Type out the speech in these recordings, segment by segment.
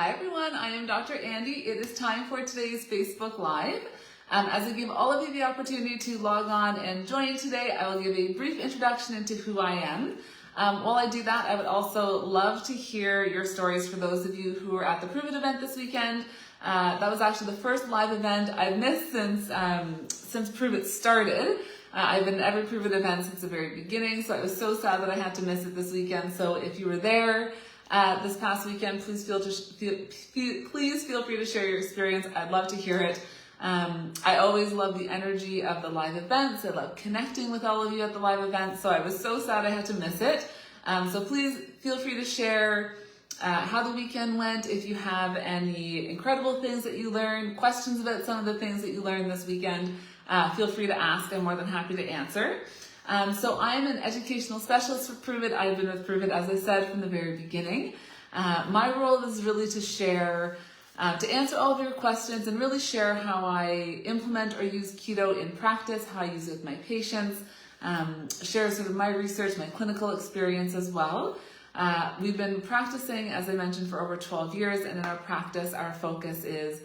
Hi everyone, I am Dr. Andi. It is time for today's Facebook Live. As I give all of you the opportunity to log on and join today, I will give a brief introduction into who I am. While I do that, I would also love to hear your stories for those of you who were at the Prove It event this weekend. That was actually the first live event I've missed since Prove It started. I've been at every Prove It event since the very beginning, so I was so sad that I had to miss it this weekend. So if you were there this past weekend, please feel free to share your experience. I'd love to hear it. I always love the energy of the live events. I love connecting with all of you at the live events, so I was so sad I had to miss it. So please feel free to share how the weekend went. If you have any incredible things that you learned, questions about some of the things that you learned this weekend, feel free to ask. I'm more than happy to answer. So I'm an educational specialist for Prove It. I've been with Prove It, as I said, from the very beginning. My role is really to share, to answer all of your questions and really share how I implement or use keto in practice, how I use it with my patients, share sort of my research, my clinical experience as well. We've been practicing, as I mentioned, for over 12 years, and in our practice, our focus is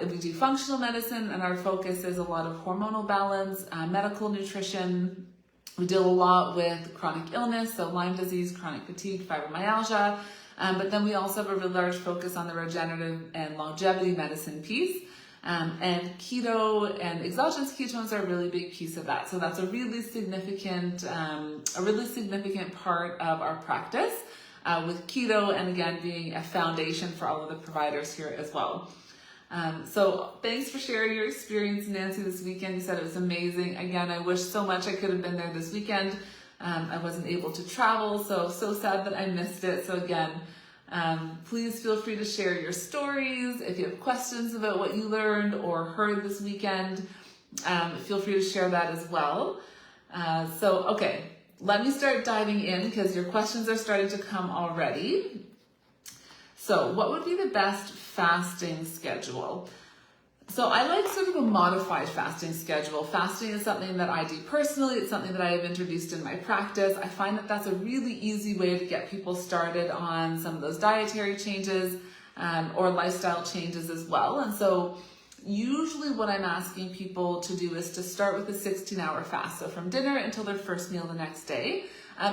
we do functional medicine, and our focus is a lot of hormonal balance, medical nutrition. We deal a lot with chronic illness, so Lyme disease, chronic fatigue, fibromyalgia, but then we also have a really large focus on the regenerative and longevity medicine piece. And keto and exogenous ketones are a really big piece of that. So that's a really significant part of our practice, with keto and again being a foundation for all of the providers here as well. So thanks for sharing your experience, Nancy, this weekend. You said it was amazing. Again, I wish so much I could have been there this weekend. I wasn't able to travel, so sad that I missed it. So again, please feel free to share your stories. If you have questions about what you learned or heard this weekend, feel free to share that as well. Okay, let me start diving in because your questions are starting to come already. So what would be the best fasting schedule? So I like sort of a modified fasting schedule. Fasting is something that I do personally. It's something that I have introduced in my practice. I find that that's a really easy way to get people started on some of those dietary changes or lifestyle changes as well. And so usually what I'm asking people to do is to start with a 16-hour fast. So from dinner until their first meal the next day.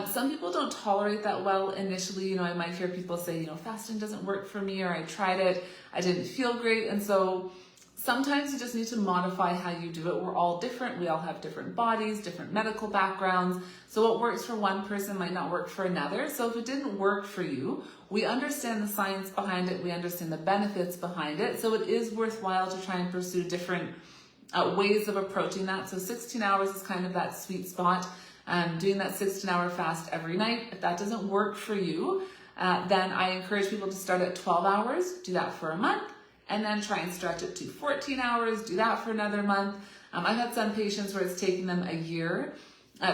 Some people don't tolerate that well initially. I might hear people say, fasting doesn't work for me, or I tried it, I didn't feel great. And so sometimes you just need to modify how you do it. We're all different. We all have different bodies, different medical backgrounds. So what works for one person might not work for another. So if it didn't work for you, we understand the science behind it. We understand the benefits behind it. So it is worthwhile to try and pursue different ways of approaching that. So 16 hours is kind of that sweet spot. Doing that 16-hour fast every night. If that doesn't work for you, then I encourage people to start at 12 hours, do that for a month, and then try and stretch it to 14 hours, do that for another month. I've had some patients where it's taking them a year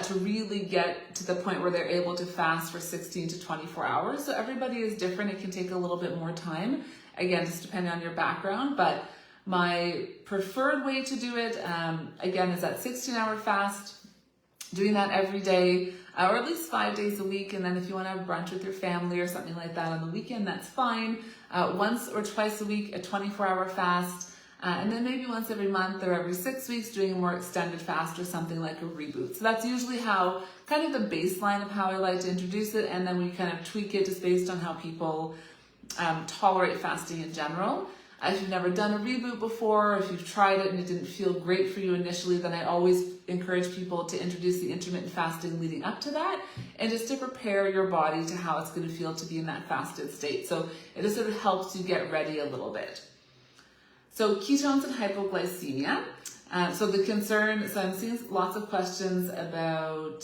to really get to the point where they're able to fast for 16 to 24 hours. So everybody is different. It can take a little bit more time, again, just depending on your background, but my preferred way to do it, again, is that 16-hour fast, doing that every day, or at least 5 days a week. And then if you want to have brunch with your family or something like that on the weekend, that's fine. Once or twice a week, a 24-hour fast. And then maybe once every month or every 6 weeks, doing a more extended fast or something like a reboot. So that's usually how, kind of the baseline of how I like to introduce it. And then we kind of tweak it just based on how people tolerate fasting in general. If you've never done a reboot before, if you've tried it and it didn't feel great for you initially, then I always encourage people to introduce the intermittent fasting leading up to that, and just to prepare your body to how it's going to feel to be in that fasted state. So it just sort of helps you get ready a little bit. So ketones and hypoglycemia. So I'm seeing lots of questions about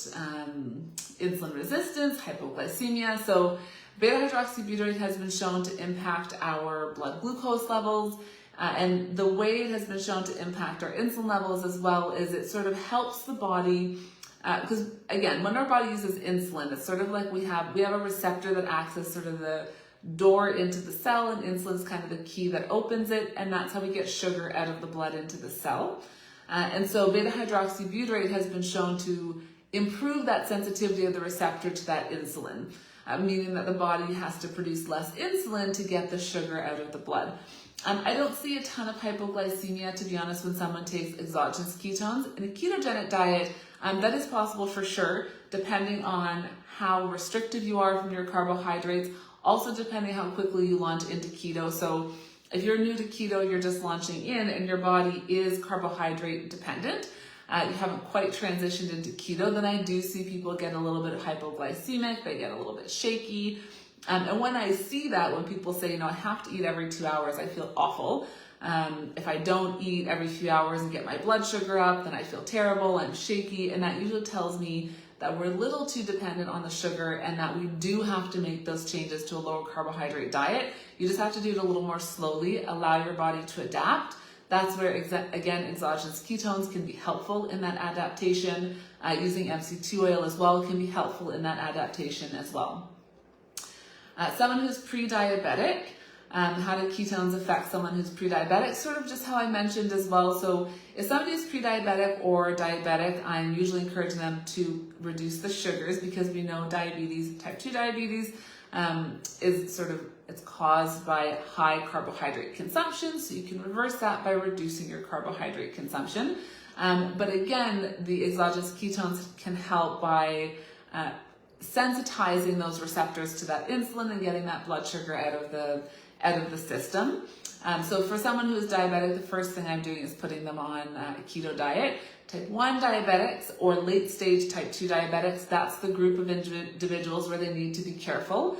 insulin resistance, hypoglycemia. So beta-hydroxybutyrate has been shown to impact our blood glucose levels, and the way it has been shown to impact our insulin levels as well is it sort of helps the body, because again, when our body uses insulin, it's sort of like we have a receptor that acts as sort of the door into the cell, and insulin is kind of the key that opens it, and that's how we get sugar out of the blood into the cell. And so beta-hydroxybutyrate has been shown to improve that sensitivity of the receptor to that insulin. meaning that the body has to produce less insulin to get the sugar out of the blood. I don't see a ton of hypoglycemia, to be honest, when someone takes exogenous ketones. In a ketogenic diet, that is possible for sure, depending on how restrictive you are from your carbohydrates, also depending how quickly you launch into keto. So if you're new to keto, you're just launching in and your body is carbohydrate dependent, you haven't quite transitioned into keto, then I do see people get a little bit hypoglycemic, they get a little bit shaky. And when I see that, when people say, I have to eat every 2 hours, I feel awful. If I don't eat every few hours and get my blood sugar up, then I feel terrible, I'm shaky, and that usually tells me that we're a little too dependent on the sugar and that we do have to make those changes to a lower carbohydrate diet. You just have to do it a little more slowly, allow your body to adapt. That's where, again, exogenous ketones can be helpful in that adaptation. Using MCT oil as well can be helpful in that adaptation as well. Someone who's pre-diabetic, how do ketones affect someone who's pre-diabetic? Sort of just how I mentioned as well. So if somebody is pre-diabetic or diabetic, I'm usually encouraging them to reduce the sugars because we know diabetes, type 2 diabetes, it's caused by high carbohydrate consumption. So you can reverse that by reducing your carbohydrate consumption. But again, the exogenous ketones can help by sensitizing those receptors to that insulin and getting that blood sugar out of the system. So for someone who is diabetic, the first thing I'm doing is putting them on a keto diet. Type 1 diabetics or late stage type 2 diabetics, that's the group of individuals where they need to be careful.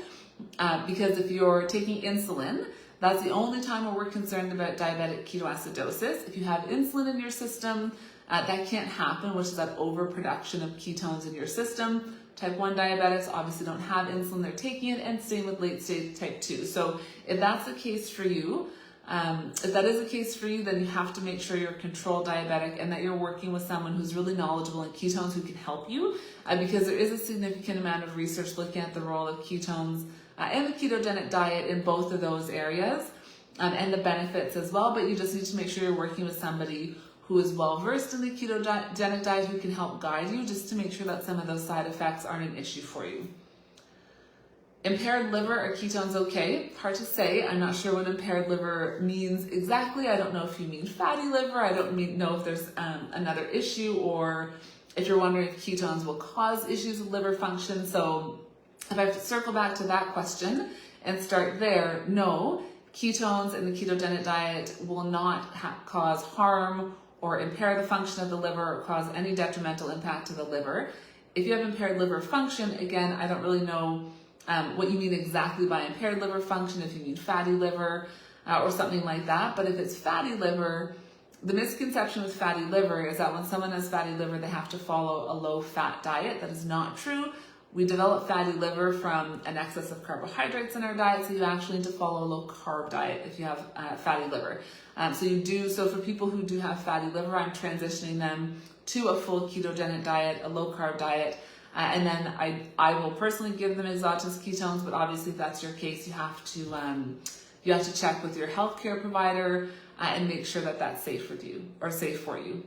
Because if you're taking insulin, that's the only time where we're concerned about diabetic ketoacidosis. If you have insulin in your system, that can't happen, which is that overproduction of ketones in your system. Type 1 diabetics obviously don't have insulin, they're taking it, and same with late stage type 2. So if that's the case for you, then you have to make sure you're a controlled diabetic and that you're working with someone who's really knowledgeable in ketones who can help you, because there is a significant amount of research looking at the role of ketones and the ketogenic diet in both of those areas, and the benefits as well. But you just need to make sure you're working with somebody who is well versed in the ketogenic diet, who can help guide you just to make sure that some of those side effects aren't an issue for you. Impaired liver, are ketones okay? Hard to say. I'm not sure what impaired liver means exactly. I don't know if you mean fatty liver. I don't know if there's another issue, or if you're wondering if ketones will cause issues with liver function. So if I have to circle back to that question and start there, no, ketones in the ketogenic diet will not cause harm or impair the function of the liver or cause any detrimental impact to the liver. If you have impaired liver function, again, I don't really know what you mean exactly by impaired liver function, if you mean fatty liver or something like that. But if it's fatty liver, the misconception with fatty liver is that when someone has fatty liver, they have to follow a low-fat diet. That is not true. We develop fatty liver from an excess of carbohydrates in our diet, so you actually need to follow a low-carb diet if you have fatty liver. So for people who do have fatty liver, I'm transitioning them to a full ketogenic diet, a low-carb diet, and then I will personally give them exogenous ketones. But obviously, if that's your case, you have to check with your healthcare provider and make sure that that's safe with you or safe for you.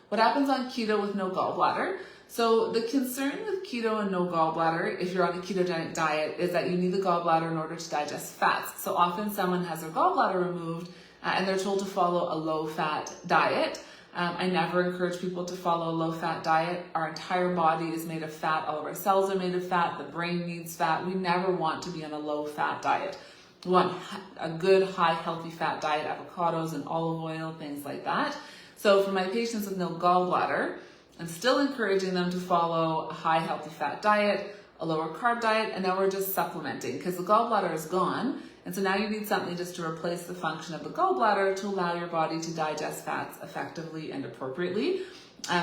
What happens on keto with no gallbladder? So the concern with keto and no gallbladder, if you're on a ketogenic diet, is that you need the gallbladder in order to digest fats. So often someone has their gallbladder removed and they're told to follow a low-fat diet. I never encourage people to follow a low-fat diet. Our entire body is made of fat. All of our cells are made of fat. The brain needs fat. We never want to be on a low-fat diet. We want a good, high, healthy fat diet, avocados and olive oil, things like that. So for my patients with no gallbladder, I'm still encouraging them to follow a high, healthy fat diet, a lower carb diet, and now we're just supplementing because the gallbladder is gone. And so now you need something just to replace the function of the gallbladder to allow your body to digest fats effectively and appropriately.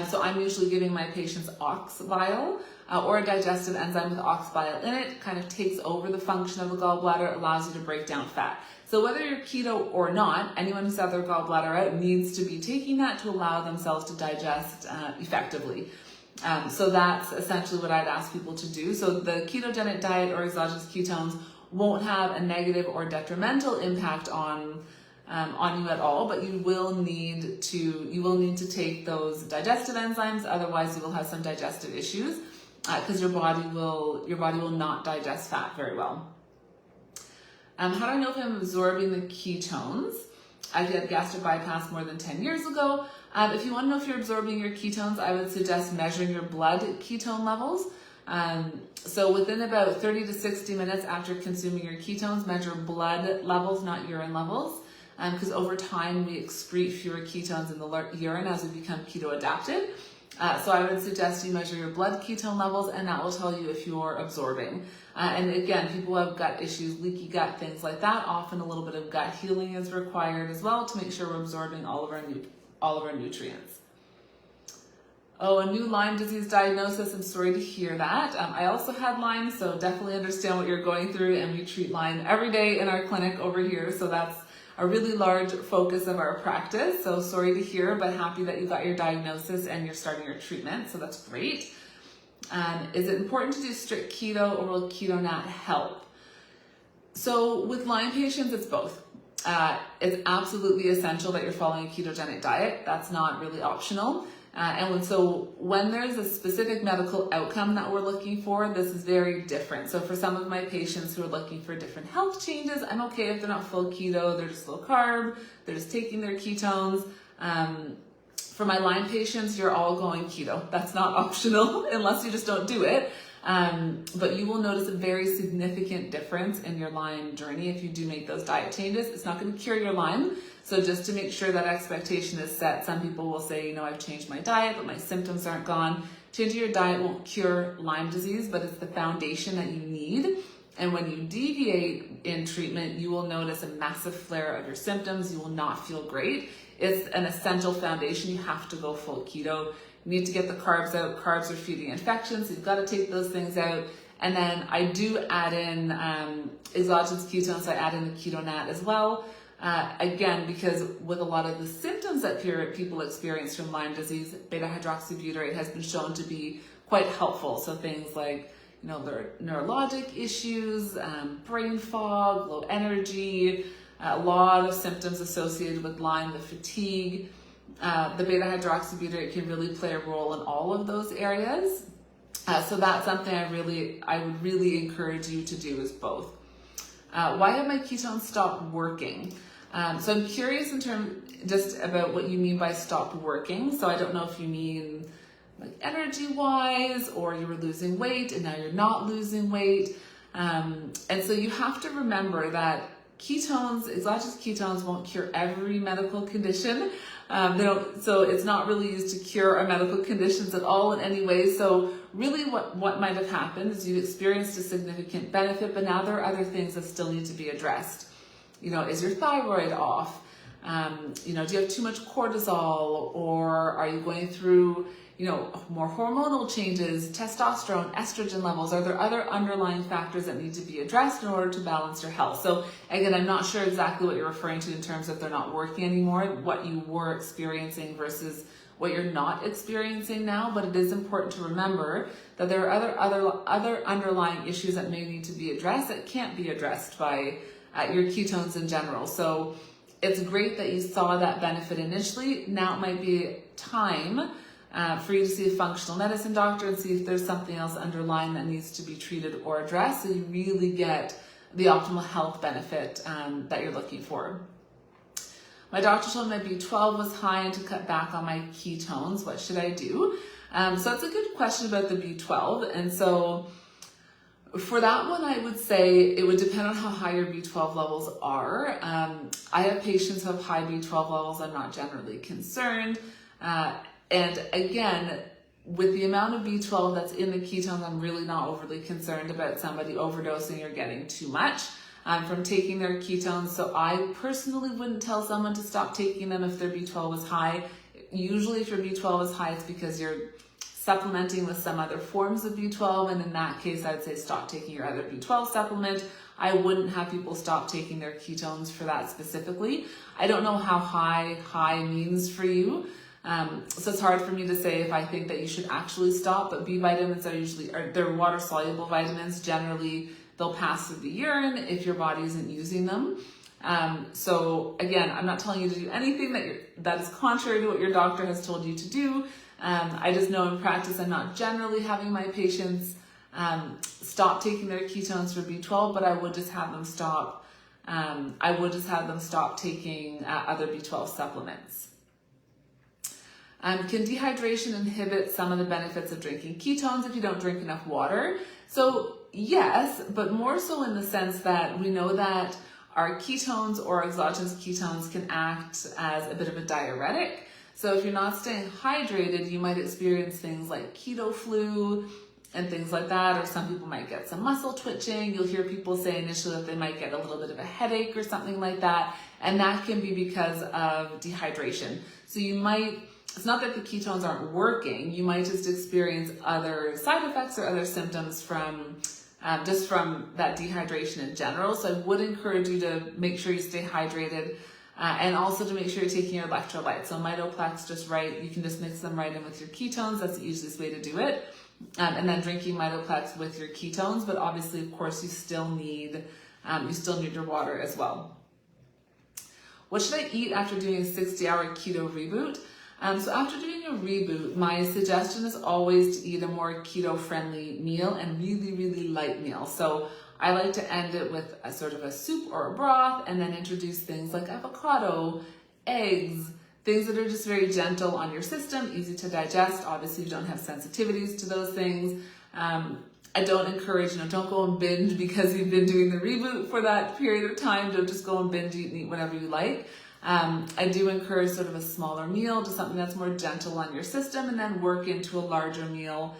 So I'm usually giving my patients ox bile or a digestive enzyme with ox bile in it. Kind of takes over the function of the gallbladder, allows you to break down fat. So whether you're keto or not, anyone who's had their gallbladder out needs to be taking that to allow themselves to digest effectively. So that's essentially what I'd ask people to do. So the ketogenic diet or exogenous ketones won't have a negative or detrimental impact on you at all, but you will need to take those digestive enzymes, otherwise you will have some digestive issues. because your body will not digest fat very well. How do I know if I'm absorbing the ketones? I've had gastric bypass more than 10 years ago. If you want to know if you're absorbing your ketones, I would suggest measuring your blood ketone levels. So within about 30 to 60 minutes after consuming your ketones, measure blood levels, not urine levels, because over time we excrete fewer ketones in the urine as we become keto adapted. So I would suggest you measure your blood ketone levels, and that will tell you if you're absorbing. And again, people who have gut issues, leaky gut, things like that, often a little bit of gut healing is required as well to make sure we're absorbing all of our nutrients. Oh, a new Lyme disease diagnosis. I'm sorry to hear that. I also had Lyme, so definitely understand what you're going through, and we treat Lyme every day in our clinic over here. So that's a really large focus of our practice. So sorry to hear, but happy that you got your diagnosis and you're starting your treatment. So that's great. Is it important to do strict keto, or will keto not help? So with Lyme patients, it's both. It's absolutely essential that you're following a ketogenic diet. That's not really optional. So when there's a specific medical outcome that we're looking for, this is very different. So for some of my patients who are looking for different health changes, I'm okay if they're not full keto, they're just low carb, they're just taking their ketones. For my Lyme patients, you're all going keto. That's not optional unless you just don't do it. But you will notice a very significant difference in your Lyme journey if you do make those diet changes. It's not going to cure your Lyme. So just to make sure that expectation is set, some people will say, I've changed my diet, but my symptoms aren't gone. Changing your diet won't cure Lyme disease, but it's the foundation that you need. And when you deviate in treatment, you will notice a massive flare of your symptoms. You will not feel great. It's an essential foundation. You have to go full keto. You need to get the carbs out. Carbs are feeding infections, so you've got to take those things out. And then I do add in exogenous ketones, so I add in the ketonat as well. Again, because with a lot of the symptoms that people experience from Lyme disease, beta-hydroxybutyrate has been shown to be quite helpful. So things like, their neurologic issues, brain fog, low energy, a lot of symptoms associated with Lyme, the fatigue. The beta-hydroxybutyrate can really play a role in all of those areas. So that's something I would really encourage you to do, is both. Why have my ketones stopped working? So I'm curious just about what you mean by stopped working. So I don't know if you mean like energy wise, or you were losing weight and now you're not losing weight. And so you have to remember that exogenous ketones won't cure every medical condition. So it's not really used to cure our medical conditions at all in any way. So really what might have happened is you experienced a significant benefit, but now there are other things that still need to be addressed. Is your thyroid off? Do you have too much cortisol, or are you going through, more hormonal changes, testosterone, estrogen levels? Are there other underlying factors that need to be addressed in order to balance your health? So again, I'm not sure exactly what you're referring to in terms of they're not working anymore, what you were experiencing versus what you're not experiencing now, but it is important to remember that there are other underlying issues that may need to be addressed that can't be addressed by your ketones in general. So it's great that you saw that benefit initially. Now it might be time for you to see a functional medicine doctor and see if there's something else underlying that needs to be treated or addressed, so you really get the optimal health benefit that you're looking for. My doctor told me my B12 was high and to cut back on my ketones. What should I do? So it's a good question about the B12. And so for that one, I would say it would depend on how high your B12 levels are. I have patients who have high B12 levels. I'm not generally concerned. And again, with the amount of B12 that's in the ketones, I'm really not overly concerned about somebody overdosing or getting too much from taking their ketones. So I personally wouldn't tell someone to stop taking them if their B12 is high. Usually if your B12 is high, it's because you're supplementing with some other forms of B12. And in that case, I'd say stop taking your other B12 supplement. I wouldn't have people stop taking their ketones for that specifically. I don't know how high means for you. So it's hard for me to say if I think that you should actually stop, but B vitamins they're water soluble vitamins. Generally, they'll pass through the urine if your body isn't using them. So again, I'm not telling you to do anything that is contrary to what your doctor has told you to do. I just know in practice I'm not generally having my patients stop taking their ketones for B12, but I would just have them stop. Taking other B12 supplements. Can dehydration inhibit some of the benefits of drinking ketones if you don't drink enough water? So yes, but more so in the sense that we know that our ketones or exogenous ketones can act as a bit of a diuretic. So if you're not staying hydrated, you might experience things like keto flu and things like that, or some people might get some muscle twitching. You'll hear people say initially that they might get a little bit of a headache or something like that, and that can be because of dehydration. So it's not that the ketones aren't working, you might just experience other side effects or other symptoms from just from that dehydration in general. So I would encourage you to make sure you stay hydrated and also to make sure you're taking your electrolytes. So Mitoplex just right, you can just mix them right in with your ketones. That's the easiest way to do it. And then drinking Mitoplex with your ketones, but obviously, of course, you still need your water as well. What should I eat after doing a 60-hour keto reboot? So after doing a reboot, my suggestion is always to eat a more keto-friendly meal and really, really light meal. So I like to end it with a sort of a soup or a broth, and then introduce things like avocado, eggs, things that are just very gentle on your system, easy to digest. Obviously, you don't have sensitivities to those things. I don't encourage, don't go and binge because you've been doing the reboot for that period of time. Don't just go and binge eat and eat whatever you like. I do encourage sort of a smaller meal, just something that's more gentle on your system, and then work into a larger meal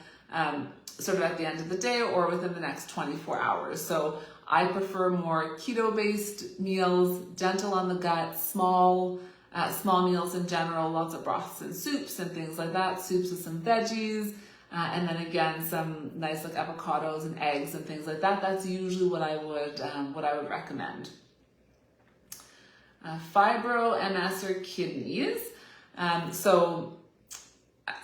sort of at the end of the day or within the next 24 hours. So I prefer more keto-based meals, gentle on the gut, small meals in general, lots of broths and soups and things like that, soups with some veggies, and then again, some nice like avocados and eggs and things like that. That's usually what I would recommend. Fibro, MS, or kidneys. So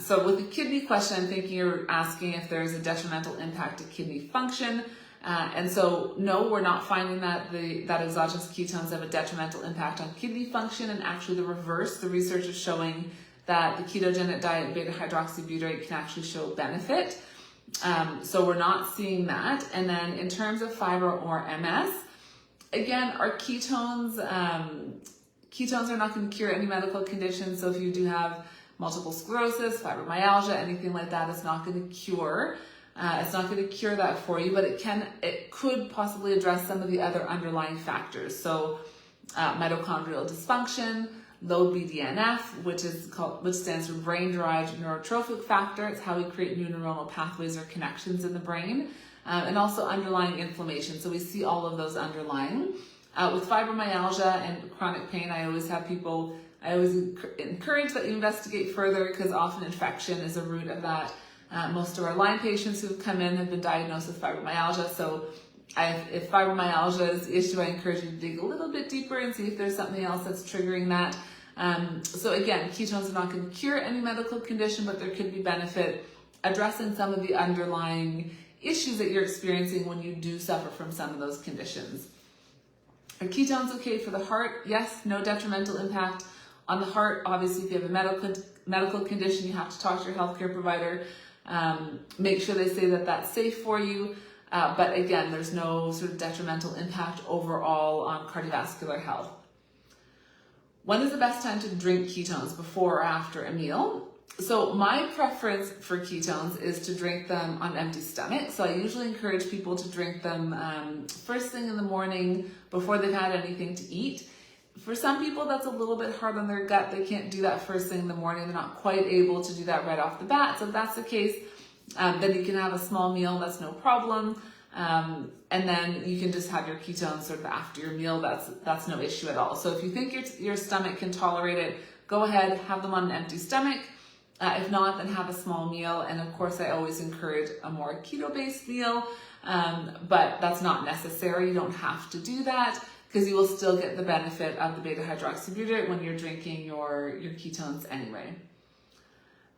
with the kidney question, I'm thinking you're asking if there's a detrimental impact to kidney function. And so, no, we're not finding that that exogenous ketones have a detrimental impact on kidney function, and actually the reverse. The research is showing that the ketogenic diet beta-hydroxybutyrate can actually show benefit. So we're not seeing that. And then in terms of fibro or MS, again, our ketones are not going to cure any medical condition. So if you do have multiple sclerosis, fibromyalgia, anything like that, it's not going to cure. It's not going to cure that for you, but it could possibly address some of the other underlying factors. So mitochondrial dysfunction, low BDNF, which stands for brain-derived neurotrophic factor. It's how we create new neuronal pathways or connections in the brain, and also underlying inflammation. So we see all of those underlying. With fibromyalgia and chronic pain, I always encourage that you investigate further, because often infection is a root of that. Most of our Lyme patients who have come in have been diagnosed with fibromyalgia. So if fibromyalgia is the issue, I encourage you to dig a little bit deeper and see if there's something else that's triggering that. So again, ketones are not going to cure any medical condition, but there could be benefit addressing some of the underlying issues that you're experiencing when you do suffer from some of those conditions. Are ketones okay for the heart? Yes, no detrimental impact on the heart. Obviously, if you have a medical condition, you have to talk to your healthcare provider. Make sure they say that that's safe for you. But again, there's no sort of detrimental impact overall on cardiovascular health. When is the best time to drink ketones, before or after a meal? So my preference for ketones is to drink them on empty stomach. So I usually encourage people to drink them first thing in the morning before they've had anything to eat. For some people, that's a little bit hard on their gut. They can't do that first thing in the morning. They're not quite able to do that right off the bat. So if that's the case, then you can have a small meal. That's no problem. And then you can just have your ketones sort of after your meal. That's no issue at all. So if you think your stomach can tolerate it, go ahead, have them on an empty stomach. If not, then have a small meal. And of course, I always encourage a more keto-based meal, but that's not necessary. You don't have to do that, because you will still get the benefit of the beta-hydroxybutyrate when you're drinking your ketones anyway.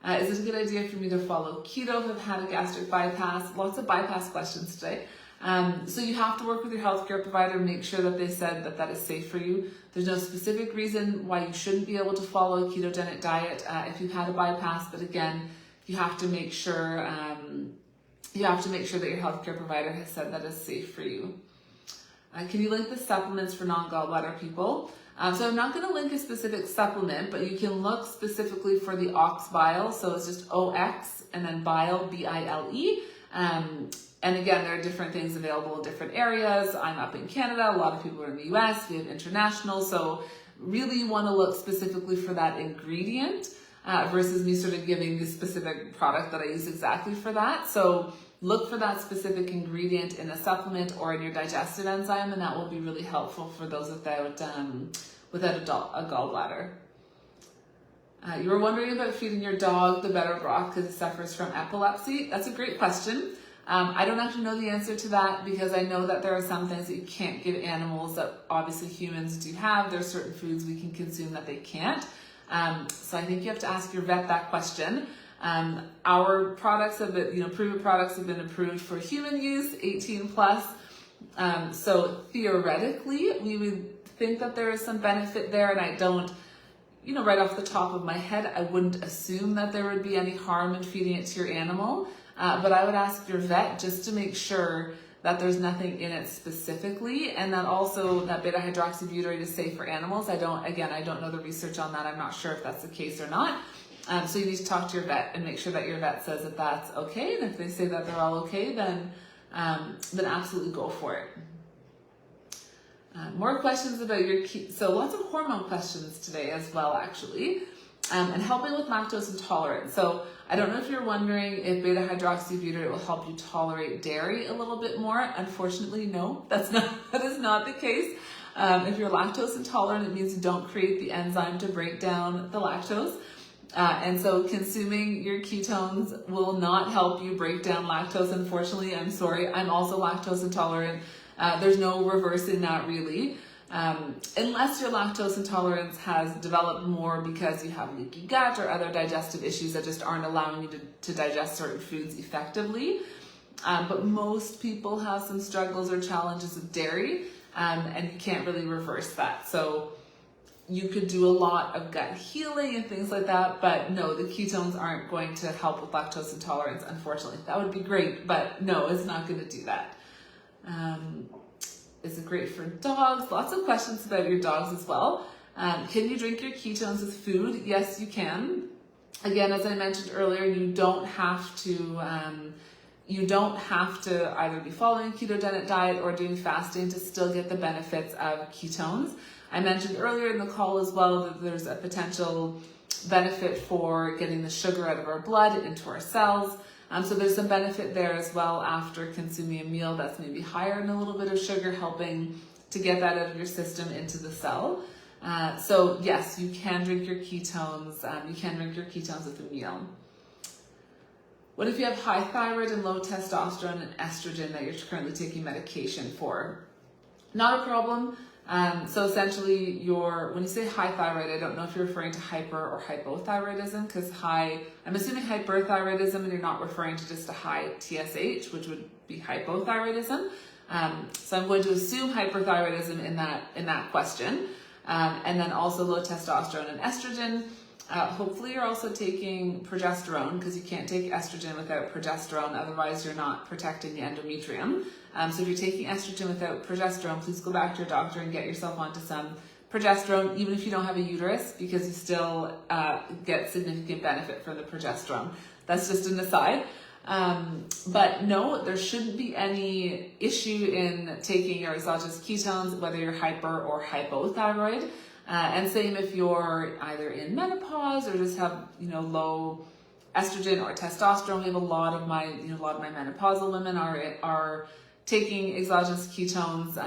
Is it a good idea for me to follow keto if I've had a gastric bypass? Lots of bypass questions today. So you have to work with your healthcare provider, make sure that they said that that is safe for you. There's no specific reason why you shouldn't be able to follow a ketogenic diet if you've had a bypass, but again, you have to make sure that your healthcare provider has said that is safe for you. Can you link the supplements for non-gallbladder people? So I'm not going to link a specific supplement, but you can look specifically for the ox bile. So it's just OX and then bile, B-I-L-E. And again, there are different things available in different areas. I'm up in Canada. A lot of people are in the US. We have international. So really you want to look specifically for that ingredient versus me sort of giving the specific product that I use exactly for that. So look for that specific ingredient in a supplement or in your digestive enzyme, and that will be really helpful for those without a gallbladder. You were wondering about feeding your dog the better broth because it suffers from epilepsy. That's a great question. I don't actually know the answer to that because I know that there are some things that you can't give animals that obviously humans do have. There are certain foods we can consume that they can't. So I think you have to ask your vet that question. Our products have been, proven products have been approved for human use, 18 plus. So theoretically, we would think that there is some benefit there, and I don't, right off the top of my head, I wouldn't assume that there would be any harm in feeding it to your animal. But I would ask your vet just to make sure that there's nothing in it specifically, and that also that beta-hydroxybutyrate is safe for animals. I don't know the research on that. I'm not sure if that's the case or not. So you need to talk to your vet and make sure that your vet says that that's okay. And if they say that they're all okay, then absolutely go for it. More questions about so lots of hormone questions today as well, actually. And helping with lactose intolerance. So I don't know if you're wondering if beta-hydroxybutyrate will help you tolerate dairy a little bit more. Unfortunately, no, that is not the case. If you're lactose intolerant, it means you don't create the enzyme to break down the lactose. And so consuming your ketones will not help you break down lactose. Unfortunately, I'm sorry. I'm also lactose intolerant. There's no reversing that really. Unless your lactose intolerance has developed more because you have leaky gut or other digestive issues that just aren't allowing you to digest certain foods effectively. But most people have some struggles or challenges with dairy, and you can't really reverse that. So you could do a lot of gut healing and things like that, but no, the ketones aren't going to help with lactose intolerance, unfortunately. That would be great, but no, it's not going to do that. Is it great for dogs? Lots of questions about your dogs as well. Can you drink your ketones with food? Yes, you can. Again, as I mentioned earlier, you don't have to either be following a ketogenic diet or doing fasting to still get the benefits of ketones. I mentioned earlier in the call as well that there's a potential benefit for getting the sugar out of our blood into our cells. So there's some benefit there as well after consuming a meal that's maybe higher in a little bit of sugar, helping to get that out of your system into the cell. So yes, you can drink your ketones. You can drink your ketones with a meal. What if you have high thyroid and low testosterone and estrogen that you're currently taking medication for? Not a problem. So essentially when you say high thyroid, I don't know if you're referring to hyper or hypothyroidism, because I'm assuming hyperthyroidism and you're not referring to just a high TSH, which would be hypothyroidism. So I'm going to assume hyperthyroidism in that question. And then also low testosterone and estrogen. Hopefully you're also taking progesterone, because you can't take estrogen without progesterone, otherwise you're not protecting the endometrium. So if you're taking estrogen without progesterone, please go back to your doctor and get yourself onto some progesterone, even if you don't have a uterus, because you still get significant benefit from the progesterone. That's just an aside. But no, there shouldn't be any issue in taking your exogenous ketones, whether you're hyper or hypothyroid. And same if you're either in menopause or just have, low estrogen or testosterone. We have a lot of my menopausal women are taking exogenous ketones,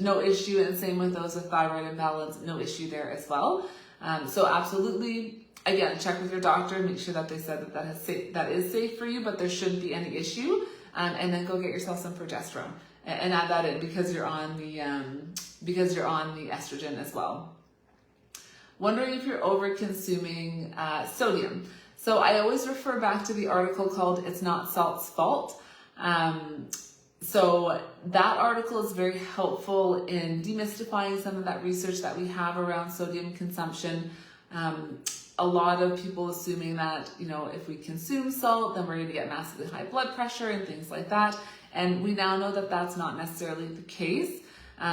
no issue. And same with those with thyroid imbalance, no issue there as well. So absolutely, again, check with your doctor, make sure that they said that is safe for you, but there shouldn't be any issue. And then go get yourself some progesterone and add that in because you're on the estrogen as well. Wondering if you're over consuming sodium. So I always refer back to the article called "It's Not Salt's Fault." So that article is very helpful in demystifying some of that research that we have around sodium consumption. A lot of people assuming that, if we consume salt, then we're going to get massively high blood pressure and things like that. And we now know that that's not necessarily the case.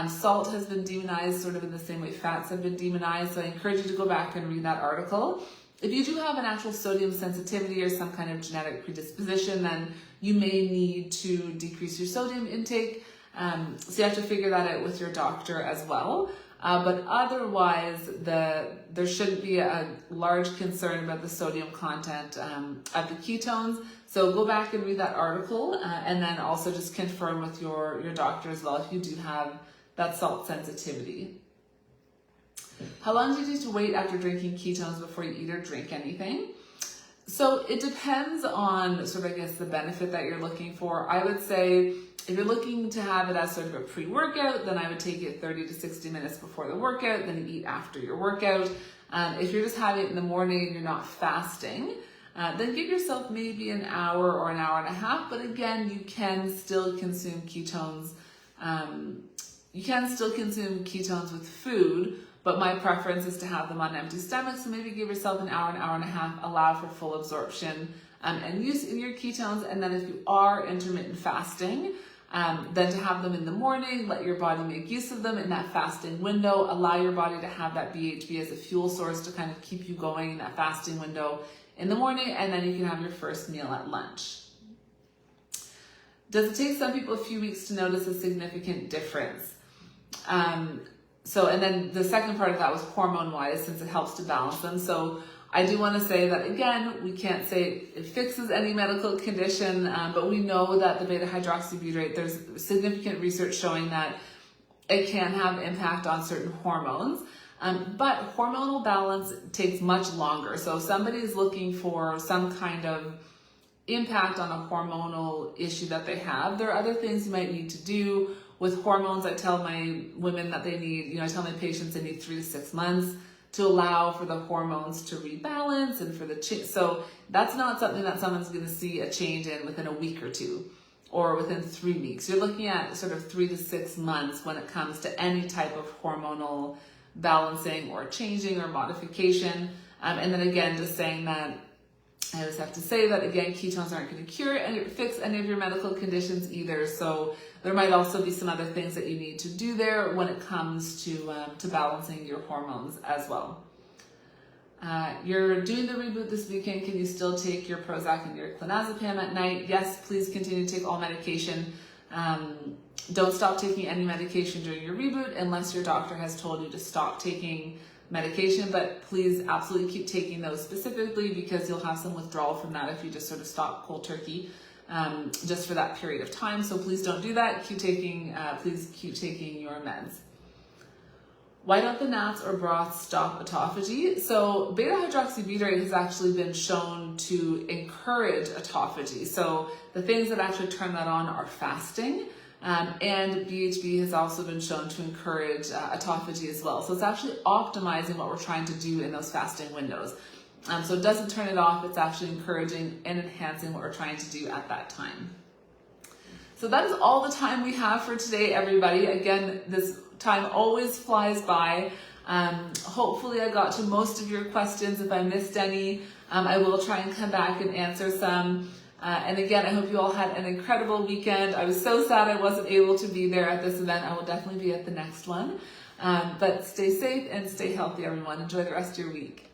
Salt has been demonized sort of in the same way fats have been demonized. So I encourage you to go back and read that article. If you do have an actual sodium sensitivity or some kind of genetic predisposition, then you may need to decrease your sodium intake. So you have to figure that out with your doctor as well. But otherwise, there shouldn't be a large concern about the sodium content of the ketones. So go back and read that article, and then also just confirm with your doctor as well if you do have that salt sensitivity. How long do you need to wait after drinking ketones before you eat or drink anything? So it depends on sort of, I guess, the benefit that you're looking for. I would say if you're looking to have it as sort of a pre-workout, then I would take it 30 to 60 minutes before the workout, then you eat after your workout. If you're just having it in the morning and you're not fasting, then give yourself maybe an hour or an hour and a half. But again, you can still consume ketones. You can still consume ketones with food, but my preference is to have them on an empty stomach. So maybe give yourself an hour and a half, allow for full absorption and use in your ketones. And then if you are intermittent fasting, then to have them in the morning, let your body make use of them in that fasting window, allow your body to have that BHB as a fuel source to kind of keep you going in that fasting window in the morning, and then you can have your first meal at lunch. Does it take some people a few weeks to notice a significant difference? And then the second part of that was hormone-wise, since it helps to balance them. So I do want to say that, again, we can't say it fixes any medical condition, but we know that the beta-hydroxybutyrate, there's significant research showing that it can have impact on certain hormones. But hormonal balance takes much longer. So if somebody is looking for some kind of impact on a hormonal issue that they have, there are other things you might need to do. With hormones, I tell my women that they need, I tell my patients they need 3 to 6 months to allow for the hormones to rebalance and for the change. So that's not something that someone's going to see a change in within a week or two or within 3 weeks. You're looking at sort of 3 to 6 months when it comes to any type of hormonal balancing or changing or modification. And then again, just saying that I always have to say that, again, ketones aren't going to cure and fix any of your medical conditions either. So there might also be some other things that you need to do there when it comes to balancing your hormones as well. You're doing the reboot this weekend. Can you still take your Prozac and your clonazepam at night? Yes, please continue to take all medication. Don't stop taking any medication during your reboot unless your doctor has told you to stop taking medication, but please absolutely keep taking those specifically because you'll have some withdrawal from that if you just sort of stop cold turkey just for that period of time. So please don't do that. Please keep taking your meds. Why don't the gnats or broths stop autophagy? So beta-hydroxybutyrate has actually been shown to encourage autophagy. So the things that actually turn that on are fasting. And BHB has also been shown to encourage autophagy as well. So it's actually optimizing what we're trying to do in those fasting windows. So it doesn't turn it off, it's actually encouraging and enhancing what we're trying to do at that time. So that is all the time we have for today, everybody. Again, this time always flies by. Hopefully I got to most of your questions. If I missed any, I will try and come back and answer some. And again, I hope you all had an incredible weekend. I was so sad I wasn't able to be there at this event. I will definitely be at the next one. But stay safe and stay healthy, everyone. Enjoy the rest of your week.